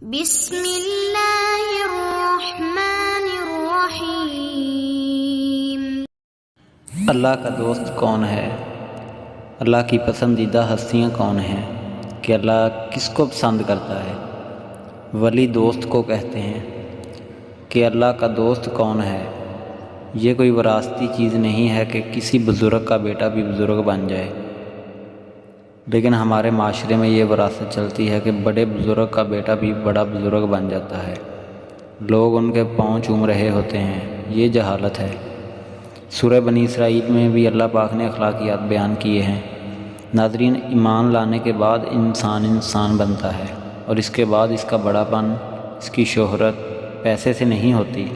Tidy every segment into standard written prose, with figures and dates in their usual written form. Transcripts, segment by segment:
بسم اللہ الرحمن الرحیم۔ اللہ کا دوست کون ہے؟ اللہ کی پسندیدہ ہستیاں کون ہیں کہ اللہ کس کو پسند کرتا ہے؟ ولی دوست کو کہتے ہیں کہ اللہ کا دوست کون ہے؟ یہ کوئی وراثتی چیز نہیں ہے کہ کسی بزرگ کا بیٹا بھی بزرگ بن جائے، لیکن ہمارے معاشرے میں یہ وراثت چلتی ہے کہ بڑے بزرگ کا بیٹا بھی بڑا بزرگ بن جاتا ہے، لوگ ان کے پاؤں چوم رہے ہوتے ہیں۔ یہ جہالت ہے۔ سورہ بنی اسرائیل میں بھی اللہ پاک نے اخلاقیات بیان کیے ہیں۔ ناظرین، ایمان لانے کے بعد انسان بنتا ہے، اور اس کے بعد اس کا بڑا پن، اس کی شہرت پیسے سے نہیں ہوتی۔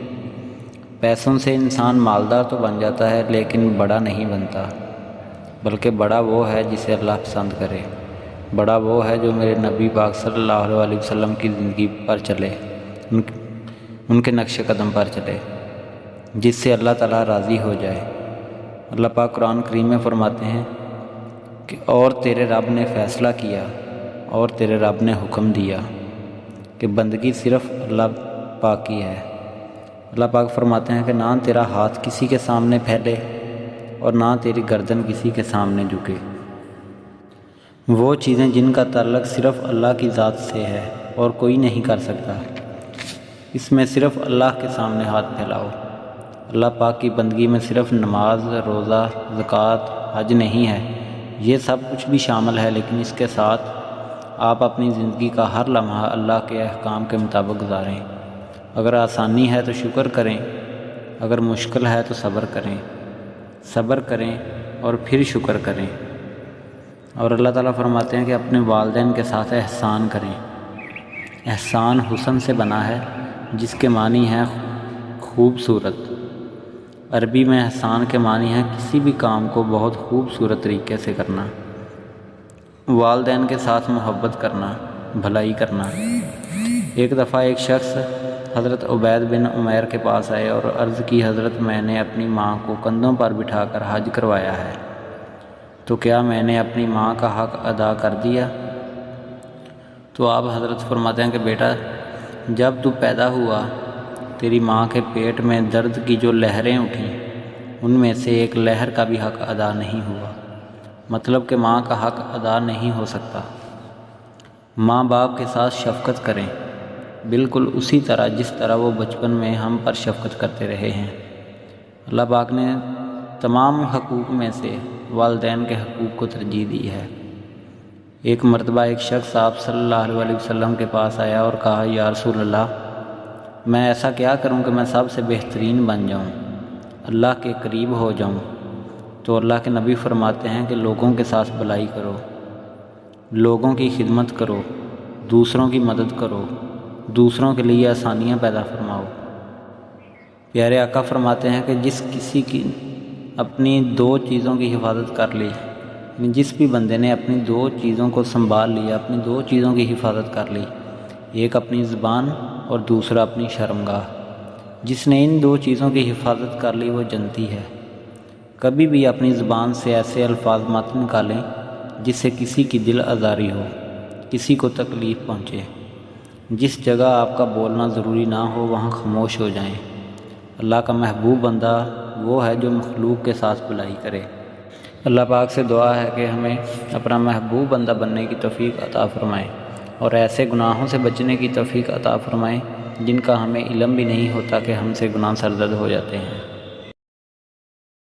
پیسوں سے انسان مالدار تو بن جاتا ہے لیکن بڑا نہیں بنتا، بلکہ بڑا وہ ہے جسے اللہ پسند کرے۔ بڑا وہ ہے جو میرے نبی پاک صلی اللہ علیہ وسلم کی زندگی پر چلے، ان کے نقش قدم پر چلے، جس سے اللہ تعالیٰ راضی ہو جائے۔ اللہ پاک قرآن کریم میں فرماتے ہیں کہ اور تیرے رب نے فیصلہ کیا اور تیرے رب نے حکم دیا کہ بندگی صرف اللہ پاک کی ہے۔ اللہ پاک فرماتے ہیں کہ نہ تیرا ہاتھ کسی کے سامنے پھیلے اور نہ تیری گردن کسی کے سامنے جھکے۔ وہ چیزیں جن کا تعلق صرف اللہ کی ذات سے ہے اور کوئی نہیں کر سکتا، اس میں صرف اللہ کے سامنے ہاتھ پھیلاؤ۔ اللہ پاک کی بندگی میں صرف نماز، روزہ، زکوٰۃ، حج نہیں ہے، یہ سب کچھ بھی شامل ہے، لیکن اس کے ساتھ آپ اپنی زندگی کا ہر لمحہ اللہ کے احکام کے مطابق گزاریں۔ اگر آسانی ہے تو شکر کریں، اگر مشکل ہے تو صبر کریں اور پھر شکر کریں۔ اور اللہ تعالیٰ فرماتے ہیں کہ اپنے والدین کے ساتھ احسان کریں۔ احسان حسن سے بنا ہے، جس کے معنی ہے خوبصورت۔ عربی میں احسان کے معنی ہے کسی بھی کام کو بہت خوبصورت طریقے سے کرنا، والدین کے ساتھ محبت کرنا، بھلائی کرنا۔ ایک دفعہ ایک شخص حضرت عبید بن عمیر کے پاس آئے اور عرض کی، حضرت میں نے اپنی ماں کو کندھوں پر بٹھا کر حج کروایا ہے، تو کیا میں نے اپنی ماں کا حق ادا کر دیا؟ تو آپ حضرت فرماتے ہیں کہ بیٹا، جب تو پیدا ہوا تیری ماں کے پیٹ میں درد کی جو لہریں اٹھیں، ان میں سے ایک لہر کا بھی حق ادا نہیں ہوا، مطلب کہ ماں کا حق ادا نہیں ہو سکتا۔ ماں باپ کے ساتھ شفقت کریں، بالکل اسی طرح جس طرح وہ بچپن میں ہم پر شفقت کرتے رہے ہیں۔ اللہ پاک نے تمام حقوق میں سے والدین کے حقوق کو ترجیح دی ہے۔ ایک مرتبہ ایک شخص آپ صلی اللہ علیہ وسلم کے پاس آیا اور کہا، یا رسول اللہ، میں ایسا کیا کروں کہ میں سب سے بہترین بن جاؤں، اللہ کے قریب ہو جاؤں؟ تو اللہ کے نبی فرماتے ہیں کہ لوگوں کے ساتھ بھلائی کرو، لوگوں کی خدمت کرو، دوسروں کی مدد کرو، دوسروں کے لیے آسانیاں پیدا فرماؤ۔ پیارے آقا فرماتے ہیں کہ جس کسی کی اپنی دو چیزوں کی حفاظت کر لی، یعنی جس بھی بندے نے اپنی دو چیزوں کو سنبھال لیا، اپنی دو چیزوں کی حفاظت کر لی، ایک اپنی زبان اور دوسرا اپنی شرمگاہ، جس نے ان دو چیزوں کی حفاظت کر لی وہ جنتی ہے۔ کبھی بھی اپنی زبان سے ایسے الفاظ مت نکالیں جس سے کسی کی دل آزاری ہو، کسی کو تکلیف پہنچے۔ جس جگہ آپ کا بولنا ضروری نہ ہو وہاں خاموش ہو جائیں۔ اللہ کا محبوب بندہ وہ ہے جو مخلوق کے ساتھ بھلائی کرے۔ اللہ پاک سے دعا ہے کہ ہمیں اپنا محبوب بندہ بننے کی توفیق عطا فرمائے، اور ایسے گناہوں سے بچنے کی توفیق عطا فرمائے جن کا ہمیں علم بھی نہیں ہوتا کہ ہم سے گناہ سرزد ہو جاتے ہیں۔